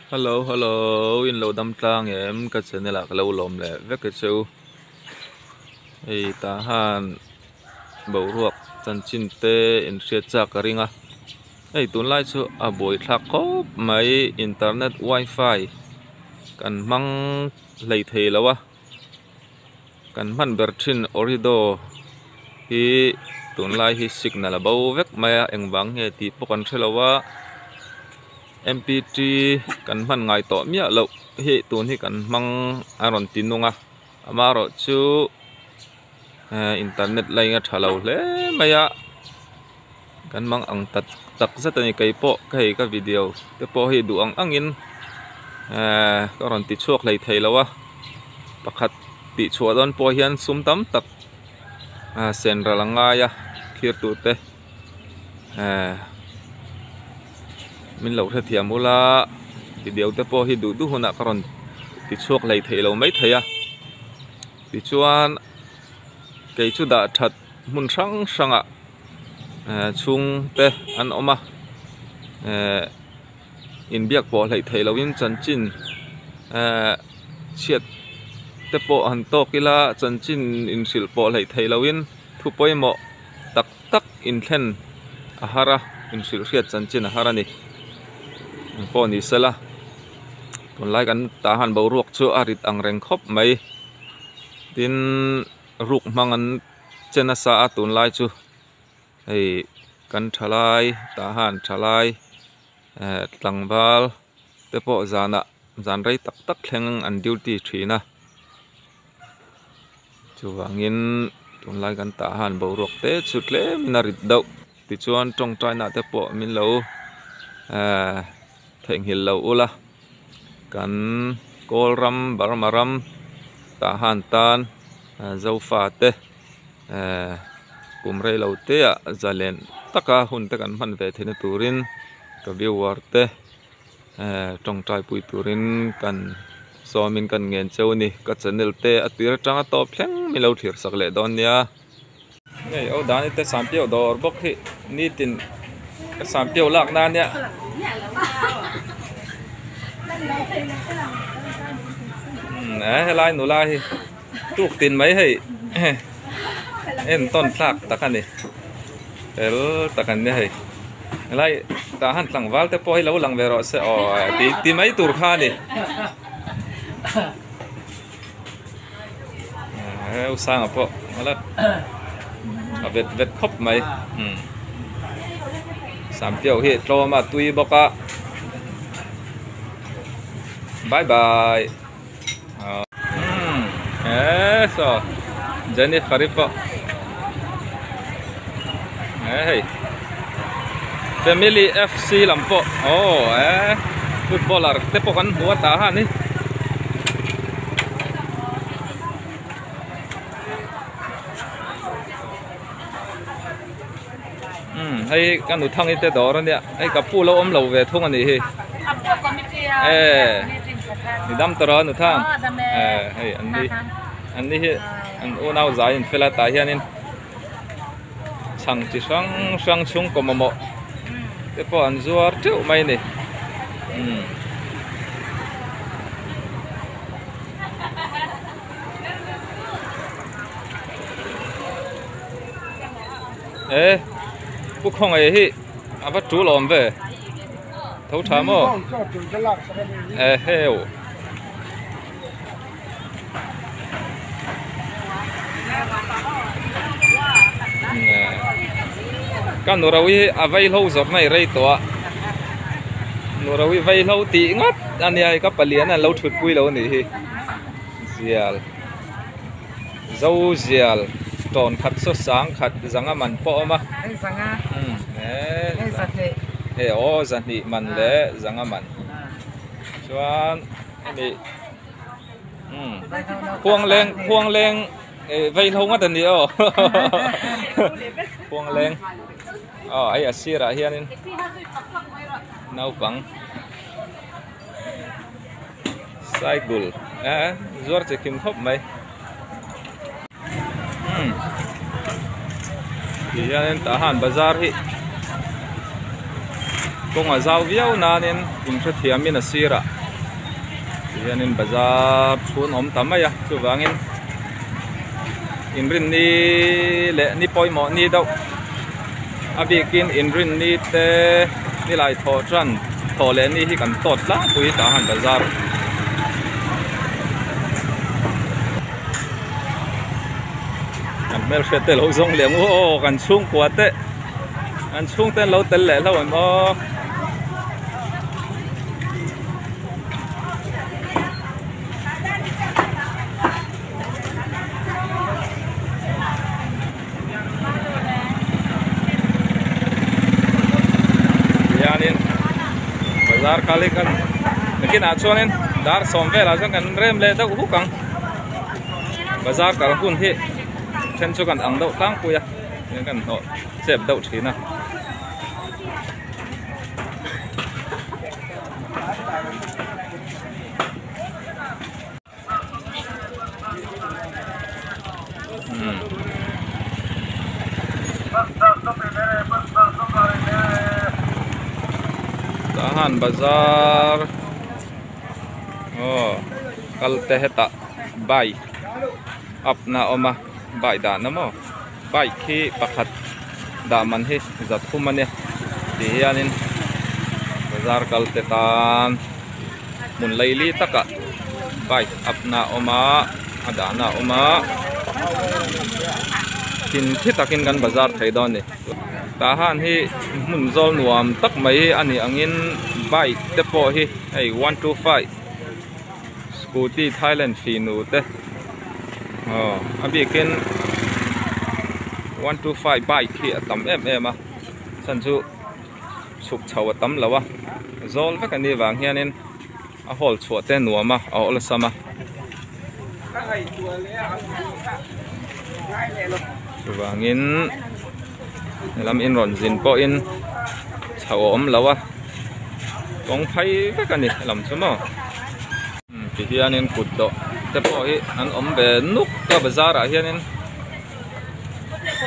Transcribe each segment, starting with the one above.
Hello, hello, in lâu đâm trang em cái chuyện này là cái lâu lồm lẹ vết cái châu ấy ta han bầu ruột chân chín tê in xe chạc cái ringa ấy tuần lai chu à buổi thắc có máy internet wifi cần mang lấy thế lâu à cần mang bertin orido hi tuần lai hi signal là bầu vết mày anh vắng nghe thì bốc ăn xe lâu à MPT kan man ngai to mia lo hi tun hi kan mang aron tinunga amaro chu internet lai nga thalo le maya kan mang ang tak zatani kai po kai ka video te po hi du ang angin ka ron ti chuak lai thei lawa pakhat ti chua don po hian sum tam tak sen ralanga ya khir tu te min lo the thiam ula video te po hi du du huna karon ti chuak lei thei lo mai theia ti chuan kei chu da that mun sang sanga chung te an oma in biak po lei thei lo in chan chin chiat te po han to kila chan chin in sil po lei thei lo in thu poimo tak tak in thlen ahara in sil riat chan chin ahara ni po ni sela kon lai kan ta han bo ruak chu arit ang reng khop mai tin ruk mangan chena sa atun lai chu ei kan thalai ta han thalai tlangwal te po zana zan rei tak tak thleng an duty thina chuwangin tun lai kan ta han bo ruak te chutle minarit dau ti chuan tong trai na te po min lo theng hil lo ula kan kolram barmaram ta han tan zofa te kumrei lo te a zalen taka hun te kan man ve thene turin ka viewer te tong trai pui turin kan somin kan ngen cheu ni ka channel te atir tanga top thleng mi lo thir sak le don nia ei o dan te sampio dor bok hi ni tin ka sampio lak na nia nè lai nụ lai tuộc tiền mấy hay em tôn sạc ta khăn đi el ta khăn đi hay lai ta han lang val te poi lâu lang về rồi sẽ tí mấy tur kha đi sang à po là vết vết khóc mấy sắm tiêu hi cho mà tui bọc à bye bye eso Jenny Kharifa hey Family FC lampo footballer te po kan buat tahan ni hay kan nu thang ite dor ania hay kapu lo om lo ve thong ani hi ni dam tara nu thang hay anh đi anh u nào giải phê la tại hiện chẳng chỉ sang chung có một cái bọn zuar triệu mấy này bút không ấy hi bắt chú lòm về thấu chám ô heo cái nô rawi avai lâu giọt này rây to nô rawi vay lâu tí ngắt anh ấy các palian là lâu chuột bui lâu này hi zial dâu zial tròn khát sốt sáng khát răng mặn po mà răng nị mặn lẽ răng mặn choan nị khuang leng vay lâu ngắt anh ô khuang leng ai asira hianin nau pang cycle zuar chekim khop mai hianin ta han bazar hi kong a zau viau na nin in tha thiamin a sira hianin bazar chhun om tamaya chuwangin in rin ni le ni poimo ni do abikin in rin ni te ni lai tho tran tho le ni hi kan tot la pui ta han bazar mel khete lo zong lem o kan chung kwa te an chung ten lo tel le lo mo yanin bazar kali kan lekin achonin dar somve la jang kan rem le da hukang bazar kal hun hi chen chu kan ang dau tang puya kan no sep dau thina tahan bazar oh kal te heta bai up na oma bai da namo bai khi pakhat da man hi zat khumane ti hianin bazar kal te tan mun leili taka bai up na oma ada na oma tin thi takin kan bazar thai don ni tahan hi mun zol nuam tak mai ani angin bai te po hi ai 125 scooty Thailand finu te oh abikin 125 bike hi atam em a san chu suk chhaw atam lawa zol vek ani wang hianin a hol chhuat te nuama a ol sama wangin lam in ron zin po in chhaw om lawa kong phai vek ani lam chumo ti hianin kut do te po hi an om be nuk ka bazar a hianin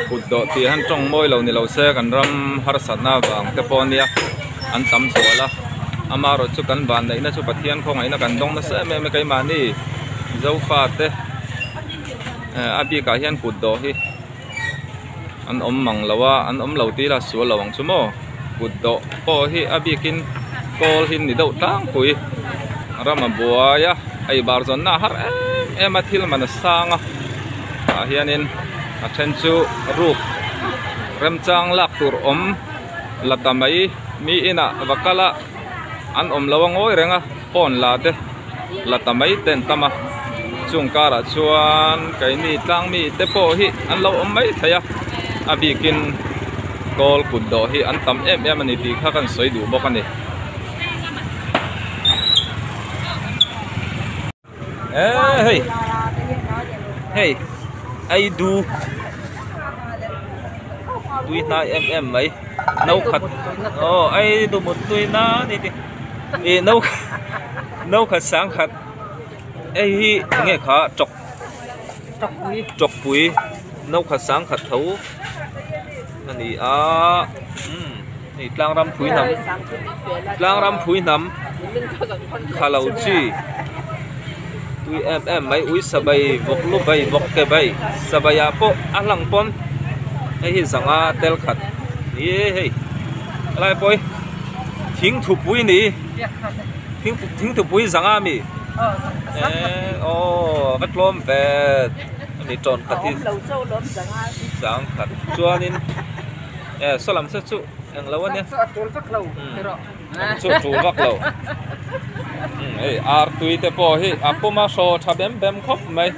kut do ti han tong moi lo ni lo se kan ram har satna wang te po nia an tam sola amaro chu kan ban nei na chu pathian khong aina kan dong na se me kai mani zo fa te abi ka hian kut do hi an om mang lawa an om lo ti la su lawang chumo kut do po hi abi kin kol hin ni do tang pui rama buaya ai barzon na har emathil man sanga hianin a then chu rup remchang lak tur om latamai mi ina wakala an om lawang oi renga phone la te latamai ten tama chungkara chuan kai ni tlang mi te po hi an lo om mai thaya abikin kol kuddo hi an tam em ani ti kha kan soi du bokani hey hey ai du tui na em mấy nấu khát ai du một tui na đi đi nấu khát sáng khát ai nghe khá chọc bụi nấu khát sáng khát thấu anh đi đi lang ram phui nằm khá lâu chi tui em mấy ui sabai vok lu bay vok ke bay sabaya po alang pon ai hi zanga tel khat ye hey lai poi thing thu pui ni thing thu pui zanga mi vat lom ve ni ton khati zang khat chuanin salam sa chu ang lawan ya chu vak lo ei ar tui te po hi apoma so thabem bem khop mai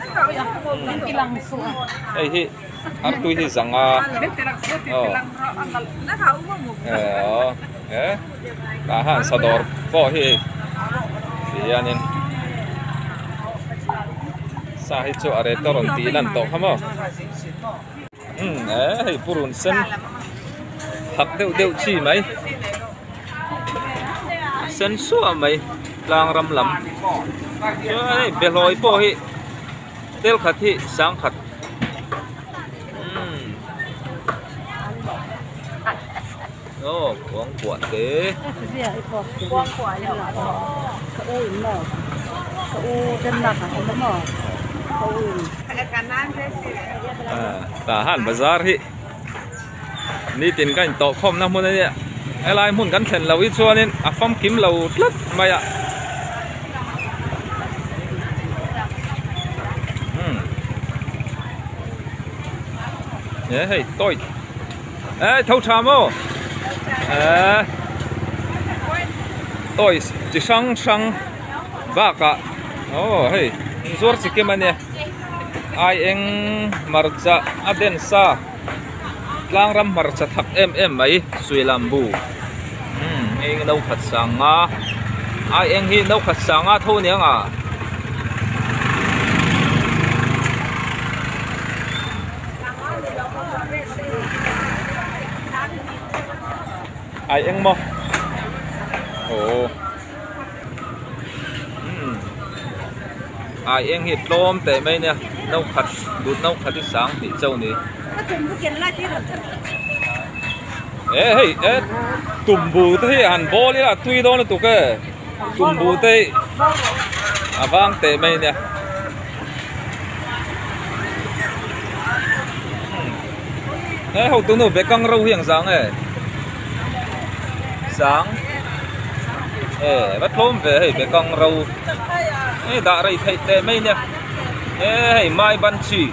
ei hi ar tui hi zanga ta han sador po hi hianin sa hi chu are toron ti lan to khamo hei purun sen hak deu chi mai sen suwa mai lang ram lam chơi beloi po hi tel khat hi sang khat ô quăng quả thế quăng quả như là cái u nó cái u chân mặt nó mở ta han bazar hi ni tin kan to khom na mun ne ai mun kan thlen lo I chuanin a fam kim lo tlat maya hey tôi thâu trà mô tôi chỉ sang sang bạc à hey zuar chỉ cái này ai anh marcha aden sa lang ram marcha thak em mai suy làm bu anh đâu khát sang à ai anh hi đâu khát sang à thôi nhá à ai anh mo ai anh hít lom tệ mấy nè nấu khát đút nấu khát đi sáng thì châu nè hey tụm bù thế hàn bò đi là tuy đó là tụi cái tụm bù thế vang tệ mấy nè hậu tụi nó bé căng râu hiền sáng này sáng bắt lôm về hay bé căng râu đã rầy thầy tệ mấy nè hay mai ban chỉ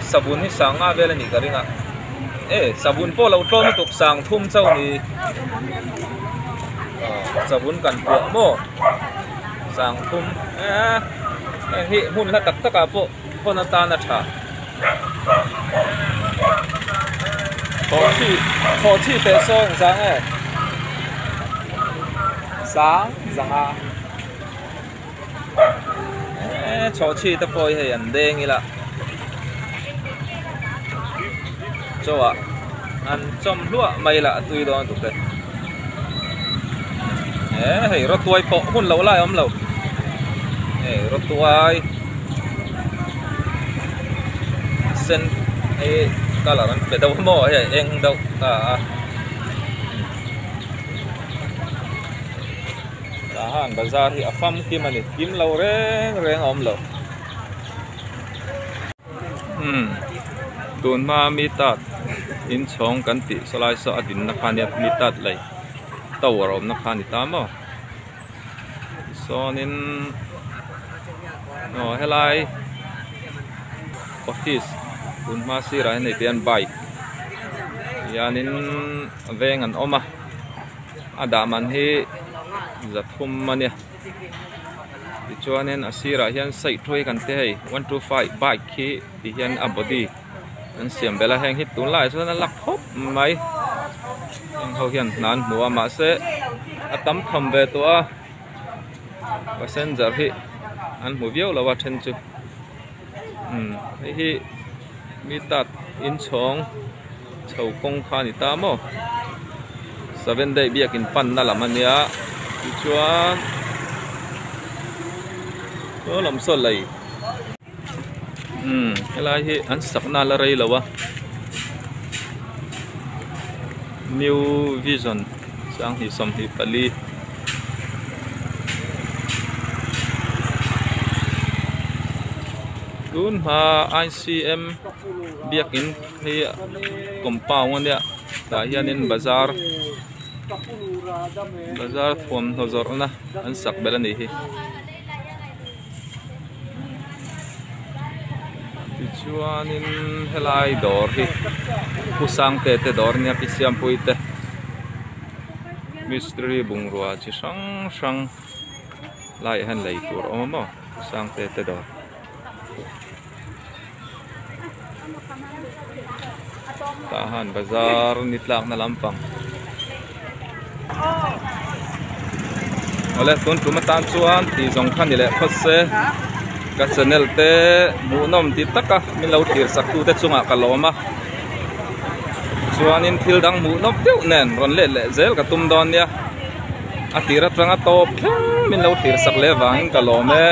sabun hi sang nga vela ni karinga sabun po lo tlom tuk sang thum chau ni sabun kan po mo sang thum hi hun la tak taka po phona ta na tha kho chi te song sang sáng zanga cho chi ta poi hay an deng ila cho ăn chom lúa mày là tùy đó tụi cái hey rót tuai po hun lâu lại om lâu rót tuai sen cái là nó đâu mò hay anh đâu hàng bazar thì afam kim anh kim lâu reng om lâu tuần ma mi tat in chong kan ti salai so adin na khania mi tat lai tàu rom na khani tamo so nin helai office tuần ma si rai nei pian bike yanin veng an oma adaman hi zathum mania chuanin asira hian sai thoi kan te hei 125 bike khi ti hian abodi an siam bela heng hit tun lai so na lak hop mai eng ho hian nan nuwa ma se atam thom ve to a passenger hi an mu viau lawa then chu hi mi tat in chong chau kong kha ni ta mo 7 day biak in pan na lamania chuan lam so lai helai hi an sakna la rei lawa new vision sang hi som hi pali tun ha ICM biak in hi compound ania ta hianin bazar thom hozor na an sak belani hi chuanin helai dor hi kusang te dor nia pisiam puite mystery bungrua chi sang lai han lei tur omo kusang te dor tahan bazar nitlak na lampang ole tun tumatan chuan ti zong khan ni le khosse ka channel te munom ti taka min lo tir sak tu te chunga kaloma chuanin thil dang munom teu nen ron le zel ka tum don nia atira tranga top min lo tir sak le wang kalome